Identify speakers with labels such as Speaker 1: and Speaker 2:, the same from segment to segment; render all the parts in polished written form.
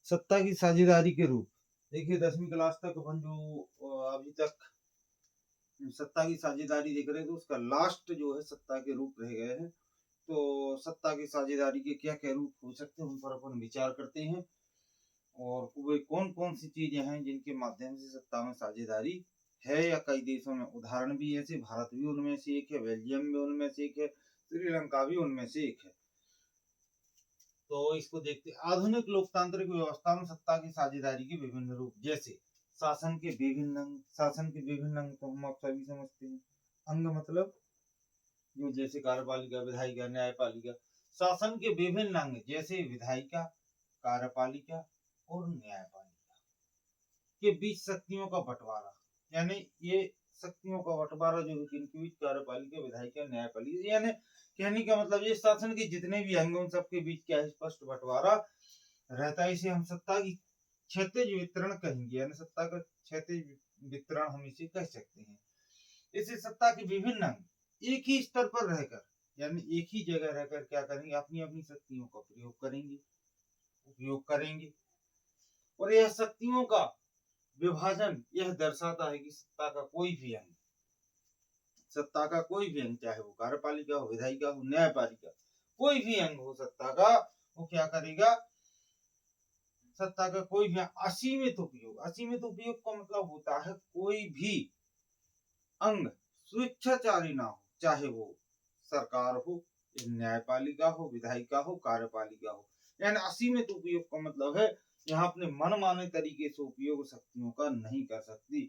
Speaker 1: सत्ता की साझेदारी के रूप। देखिए 10वीं क्लास तक अपन जो अभी तक सत्ता की साझेदारी देख रहे हैं, तो उसका लास्ट जो है सत्ता के रूप रह गए हैं। तो सत्ता की साझेदारी के क्या क्या रूप हो सकते हैं, उन पर अपन विचार करते हैं, और वे कौन कौन सी चीजें हैं जिनके माध्यम से सत्ता में साझेदारी है, या कई देशों में उदाहरण भी ऐसे, भारत भी उनमें से एक है, बेल्जियम भी उनमें से एक है, श्रीलंका भी उनमें से एक है। तो इसको देखते, आधुनिक लोकतांत्रिक व्यवस्था में सत्ता की साझेदारी के विभिन्न रूप, जैसे शासन के विभिन्न अंग। शासन के विभिन्न अंग तो हम आप सभी समझते हैं। अंग मतलब जो जैसे कार्यपालिका, विधायिका, न्यायपालिका। शासन के विभिन्न अंग जैसे विधायिका, कार्यपालिका और न्यायपालिका के बीच शक्तियों का बंटवारा, यानी ये शक्तियों का बंटवारा जो है किनके बीच, कार्यपालिका, विधायिका, न्यायपालिका, यानी कहने का मतलब ये शासन के जितने भी अंग उन सबके बीच क्या है, स्पष्ट बंटवारा रहता है। इसे हम सत्ता की क्षैतिज वितरण कहेंगे, यानी सत्ता का क्षैतिज वितरण हम इसे कह सकते हैं। इसे सत्ता के विभिन्न अंग एक ही स्तर पर रहकर, यानी एक ही जगह रहकर क्या करेंगे, अपनी अपनी शक्तियों का उपयोग करेंगे। और यह शक्तियों का विभाजन यह दर्शाता है कि सत्ता का कोई भी अंग, चाहे वो कार्यपालिका हो, विधायिका हो, न्यायपालिका, कोई भी अंग हो सत्ता का, वो क्या करेगा, सत्ता का कोई भी असीमित उपयोग का मतलब होता है कोई भी अंग स्वेच्छाचारी ना हो, चाहे वो सरकार हो, न्यायपालिका हो, विधायिका हो, कार्यपालिका हो। यानी असीमित उपयोग का मतलब है यहाँ अपने मनमाने तरीके से उपयोग शक्तियों का नहीं कर सकती।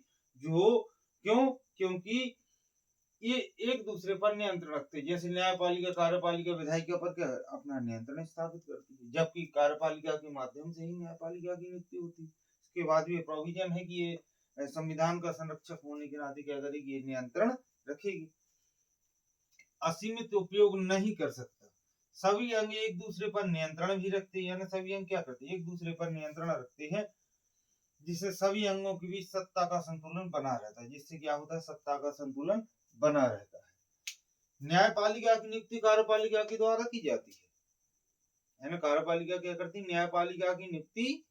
Speaker 1: क्योंकि ये एक दूसरे पर नियंत्रण रखते हैं। जैसे न्यायपालिका, कार्यपालिका, विधायिका पर क्या अपना नियंत्रण स्थापित करती है, जबकि कार्यपालिका के माध्यम से ही न्यायपालिका की नियुक्ति होती है। इसके बाद भी प्रोविजन है कि ये संविधान का संरक्षक होने के नाते क्या करेगी, ये नियंत्रण रखेगी, असीमित उपयोग नहीं कर सकता। सभी अंग एक दूसरे पर नियंत्रण भी रखते हैं, यानी सभी अंग क्या करते हैं, एक दूसरे पर नियंत्रण रखते हैं, जिससे सभी अंगों के बीच सत्ता का संतुलन बना रहता है। जिससे क्या होता है, सत्ता का संतुलन बना रहता है। न्यायपालिका की नियुक्ति कार्यपालिका के द्वारा की जाती है ना। कार्यपालिका क्या करती है, न्यायपालिका की नियुक्ति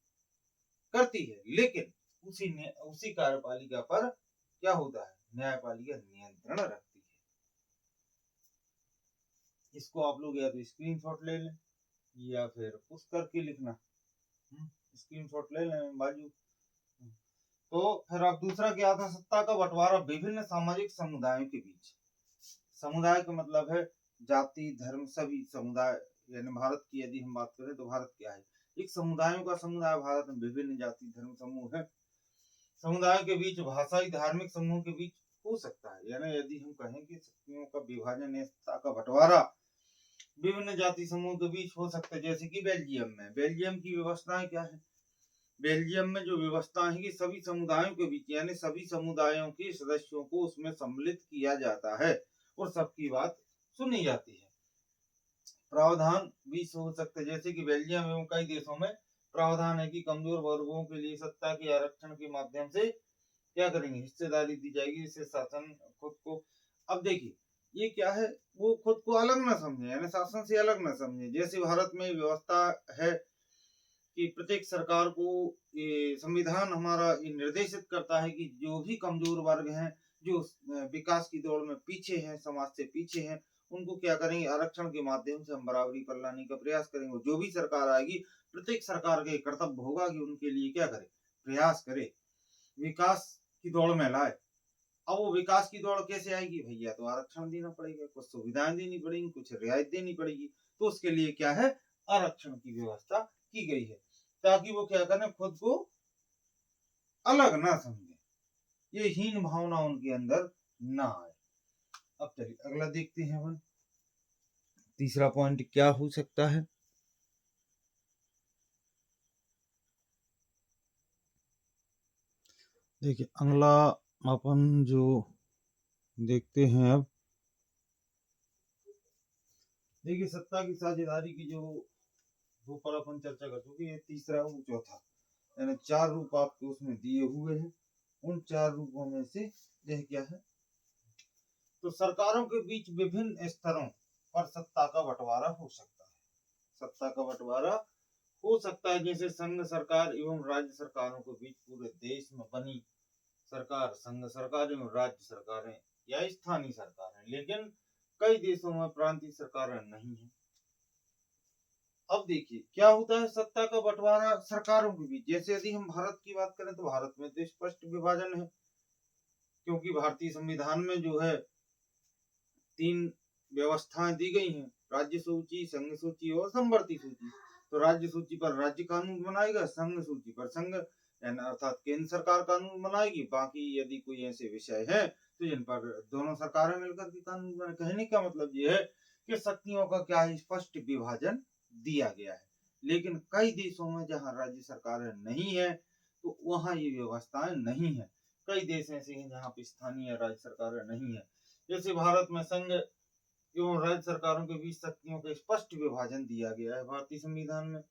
Speaker 1: करती है, लेकिन उसी कार्यपालिका पर क्या होता है, न्यायपालिका नियंत्रण रखती है। इसको आप लोग या तो स्क्रीनशॉट ले लें या फिर पुश करके लिखना। स्क्रीनशॉट ले लें बाजू। तो फिर अब दूसरा क्या था, सत्ता का बंटवारा विभिन्न सामाजिक समुदायों के बीच। समुदाय का मतलब है जाति, धर्म, सभी समुदाय। यानी भारत की यदि हम बात करें तो भारत क्या है, एक समुदायों का समुदाय। भारत में विभिन्न जाति, धर्म समूह है। समुदाय के बीच, भाषाई, धार्मिक समूह के बीच हो सकता है। यानी यदि हम कहें कि शक्तियों का विभाजन या सत्ता का बंटवारा विभिन्न जाति समूह के बीच हो सकता है, जैसे कि बेल्जियम की व्यवस्थाएं क्या है, बेल्जियम में जो व्यवस्था है कि सभी समुदायों के बीच, यानी सभी समुदायों के सदस्यों को उसमें सम्मिलित किया जाता है और सबकी बात सुनी जाती है। प्रावधान भी हो सकते हैं, जैसे कि बेल्जियम एवं कई देशों में प्रावधान है कि कमजोर वर्गों के लिए सत्ता के आरक्षण के माध्यम से क्या करेंगे, हिस्सेदारी दी जाएगी, इससे शासन खुद को, अब देखिए ये क्या है, वो खुद को अलग ना समझे, यानी शासन से अलग ना समझे। जैसे भारत में व्यवस्था है कि प्रत्येक सरकार को, ये संविधान हमारा ये निर्देशित करता है कि जो भी कमजोर वर्ग हैं, जो विकास की दौड़ में पीछे हैं, समाज से पीछे हैं, उनको क्या करेंगे, आरक्षण के माध्यम से हम बराबरी पर लाने का प्रयास करेंगे। जो भी सरकार आएगी, प्रत्येक सरकार का कर्तव्य होगा कि उनके लिए क्या करे, प्रयास करे, विकास की दौड़ में लाए। अब वो विकास की दौड़ कैसे आएगी भैया, तो आरक्षण देना पड़ेगा, कुछ सुविधाएं देनी पड़ेगी, कुछ रियायत देनी पड़ेगी। तो उसके लिए क्या है, आरक्षण की व्यवस्था की गई है, ताकि वो क्या करें, खुद को अलग ना समझे, ये हीन भावना उनके अंदर ना आए। अब चलिए अगला देखते हैं हम, तीसरा पॉइंट क्या हो सकता है। देखिए अगला अपन जो देखते हैं, अब देखिए सत्ता की साझेदारी की जो रूप पर अपन चर्चा कर चुके, ये तीसरा और चौथा, यानी 4 रूप आपको उसमें दिए हुए हैं। उन 4 रूपों में से यह क्या है, तो सरकारों के बीच विभिन्न स्तरों पर सत्ता का बंटवारा हो सकता है। सत्ता का बंटवारा हो सकता है जैसे संघ सरकार एवं राज्य सरकारों के बीच पूरे देश में बनी सरकार संघ सरकार एवं राज्य सरकारें या स्थानीय सरकारें, लेकिन कई देशों में प्रांतीय सरकारें नहीं है। अब देखिए क्या होता है, सत्ता का बंटवारा सरकारों के बीच। जैसे यदि हम भारत की बात करें तो भारत में तो स्पष्ट विभाजन है, क्योंकि भारतीय संविधान में जो है 3 व्यवस्थाएं दी गई हैं, राज्य सूची, संघ सूची और समवर्ती सूची। तो राज्य सूची पर राज्य कानून बनाएगा, संघ सूची पर संघ अर्थात केंद्र सरकार कानून बनाएगी। बाकी यदि कोई ऐसे विषय है तो जिन पर दोनों सरकारें मिलकर के कानून बनाए। कहने का मतलब ये है कि शक्तियों का क्या है, स्पष्ट विभाजन दिया गया है। लेकिन कई देशों में जहां राज्य सरकारें नहीं है तो वहां ये व्यवस्थाएं नहीं है। कई देश ऐसे हैं जहां पे स्थानीय राज्य सरकारें नहीं है। जैसे भारत में संघ एवं राज्य सरकारों के बीच शक्तियों का स्पष्ट विभाजन दिया गया है भारतीय संविधान में।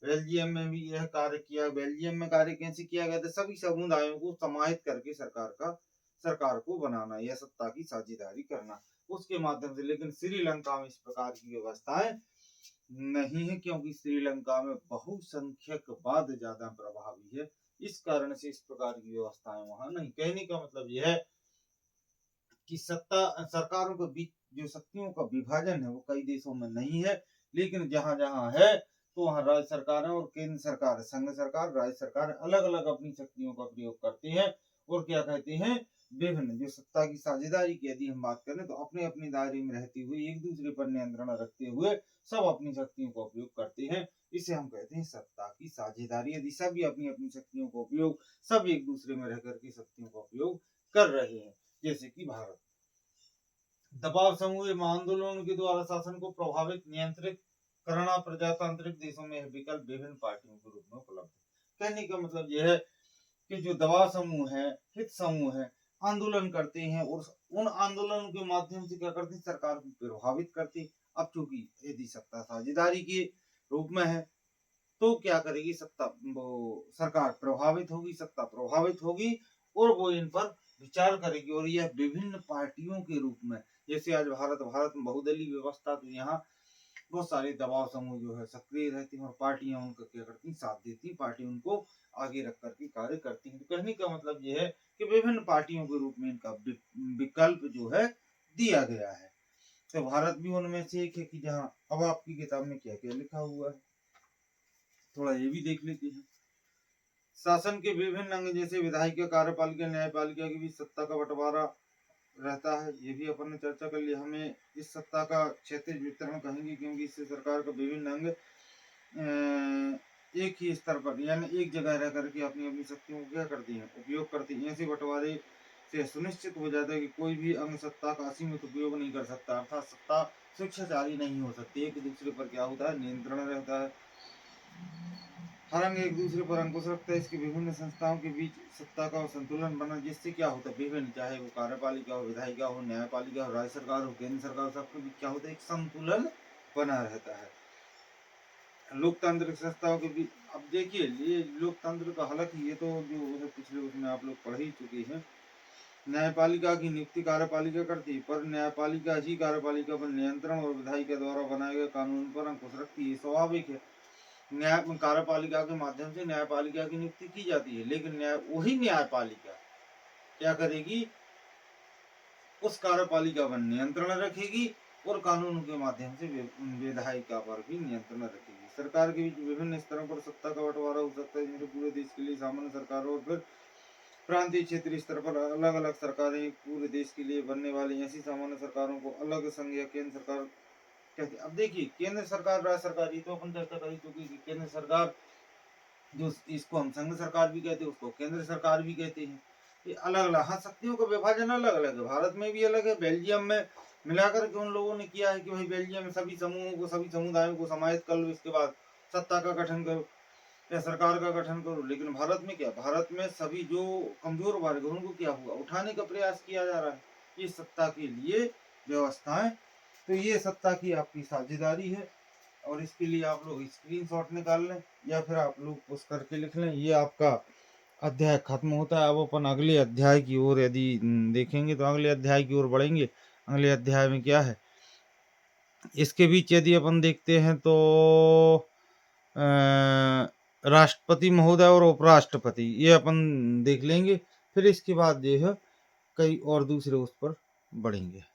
Speaker 1: बेल्जियम में भी यह कार्य किया। बेल्जियम में कार्य कैसे किया गया था, सभी समुदायों को समाहित करके सरकार को बनाना या सत्ता की साझेदारी करना उसके माध्यम से। लेकिन श्रीलंका में इस प्रकार की व्यवस्थाएं नहीं है, क्योंकि श्रीलंका में बहुसंख्यकवाद ज्यादा प्रभावी है। इस कारण से इस प्रकार की व्यवस्थाएं वहां नहीं। कहने का मतलब यह है कि सरकारों के बीच जो शक्तियों का विभाजन है वो कई देशों में नहीं है, लेकिन जहां जहां है तो वहां राज्य सरकारें और केंद्र सरकार, संघ सरकार, राज्य सरकार अलग अलग अपनी शक्तियों का प्रयोग करते हैं और क्या कहते हैं, विभिन्न जो सत्ता की साझेदारी की यदि हम बात करें तो अपने अपने दायरे में रहते हुए एक दूसरे पर नियंत्रण रखते हुए सब अपनी शक्तियों का उपयोग करते हैं। इसे हम कहते हैं सत्ता की साझेदारी। यदि सभी अपनी अपनी शक्तियों का उपयोग, सब एक दूसरे में रहकर के शक्तियों का उपयोग कर रहे हैं। जैसे कि भारत दबाव समूह एवं आंदोलनों के द्वारा शासन को प्रभावित नियंत्रित करना प्रजातांत्रिक देशों में विकल्प विभिन्न पार्टियों के रूप में उपलब्ध है। कहने का मतलब यह है कि जो दबाव समूह है, हित समूह है, आंदोलन करते हैं और उन आंदोलनों के माध्यम से क्या करते हैं, सरकार को प्रभावित करते हैं। अब चूंकि यदि सत्ता साझेदारी के रूप में है तो क्या करेगी, सरकार प्रभावित होगी, सत्ता प्रभावित होगी और वो इन पर विचार करेगी। और यह विभिन्न पार्टियों के रूप में, जैसे आज भारत में बहुदलीय व्यवस्था, तो यहाँ बहुत सारे दबाव समूह जो है सक्रिय रहती हैं और पार्टियां उनका क्या करती हैं, साथ देती हैं, पार्टी उनको आगे रख करके कार्य करती हैं। तो कहने का मतलब यह है कि विभिन्न पार्टियों के रूप में इनका विकल्प जो है दिया गया है। तो भारत भी उनमें से एक है कि जहाँ, अब आपकी किताब में क्या क्या लिखा हुआ है थोड़ा ये भी देख लेते हैं। शासन के विभिन्न अंग जैसे विधायिका, कार्यपालिका, न्यायपालिका के बीच सत्ता का बंटवारा रहता है, ये भी अपन ने चर्चा कर लिया। हमें इस सत्ता का क्षैतिज वितरण कहेंगे क्योंकि इससे सरकार का विभिन्न अंग एक ही स्तर पर यानी एक जगह रह करके अपनी अपनी शक्तियों को क्या करती हैं, उपयोग करती हैं। ऐसे बंटवारे से सुनिश्चित हो जाता है कि कोई भी अंग सत्ता का असीमित उपयोग नहीं कर सकता, अर्थात सत्ता स्वेच्छाचारी नहीं हो सकती। एक दूसरे पर क्या होता है, नियंत्रण रहता है। हर अंग एक दूसरे पर अंकुश रखता है। इसकी विभिन्न संस्थाओं के बीच सत्ता का संतुलन बना, जिससे क्या होता है, विभिन्न चाहे वो कार्यपालिका हो, विधायिका हो, न्यायपालिका हो, राज्य सरकार हो, केंद्र सरकार हो, सबके बीच क्या होता है, एक संतुलन बना रहता है। लोकतांत्रिक संस्थाओं के बीच, अब देखिए ये लोकतंत्र का हालांकि ये तो जो पिछले उसमें आप लोग पढ़ ही चुके हैं। न्यायपालिका की नियुक्ति कार्यपालिका करती है, पर न्यायपालिका ही कार्यपालिका पर नियंत्रण और विधायिका द्वारा बनाए गए कानून पर अंकुश रखती है। स्वाभाविक है, न्याय कार्यपालिका के माध्यम से न्यायपालिका की नियुक्ति की जाती है, लेकिन वही न्यायपालिका क्या करेगी, उस कार्यपालिका पर नियंत्रण रखेगी और कानून के माध्यम से विधायिका पर भी नियंत्रण रखेगी। सरकार के बीच विभिन्न स्तरों पर सत्ता का बंटवारा हो सकता है, जैसे पूरे देश के लिए सामान्य सरकार और फिर प्रांतीय क्षेत्रीय स्तर पर अलग अलग सरकारें। पूरे देश के लिए बनने वाली ऐसी सामान्य सरकारों को अलग संघ या केंद्र सरकार कहते हैं। अब देखिए केंद्र सरकार, राज्य सरकार, ये तो अपन चर्चा करी चुकी कि केंद्र सरकार जो इसको हम संघ सरकार भी कहते हैं, उसको केंद्र सरकार भी कहते हैं। ये अलग अलग, हाँ शक्तियों का विभाजन अलग अलग है, भारत में भी अलग है। बेल्जियम में मिलाकर के उन लोगों ने किया है कि भाई बेल्जियम में सभी समूहों को, सभी समुदायों को समाहित कर लो, इसके बाद सत्ता का गठन करो या सरकार का गठन करो। लेकिन भारत में क्या, भारत में सभी जो कमजोर वर्ग है उनको क्या हुआ, उठाने का प्रयास किया जा रहा है, ये सत्ता के लिए व्यवस्थाएं। तो ये सत्ता की आपकी साझेदारी है और इसके लिए आप लोग स्क्रीनशॉट निकाल लें या फिर आप लोग पुश करके लिख लें। ये आपका अध्याय खत्म होता है। अब अपन अगले अध्याय की ओर यदि देखेंगे तो अगले अध्याय की ओर बढ़ेंगे। अगले अध्याय में क्या है, इसके बीच यदि अपन देखते हैं तो राष्ट्रपति महोदय और उपराष्ट्रपति, ये अपन देख लेंगे। फिर इसके बाद जो है कई और दूसरे उस पर बढ़ेंगे।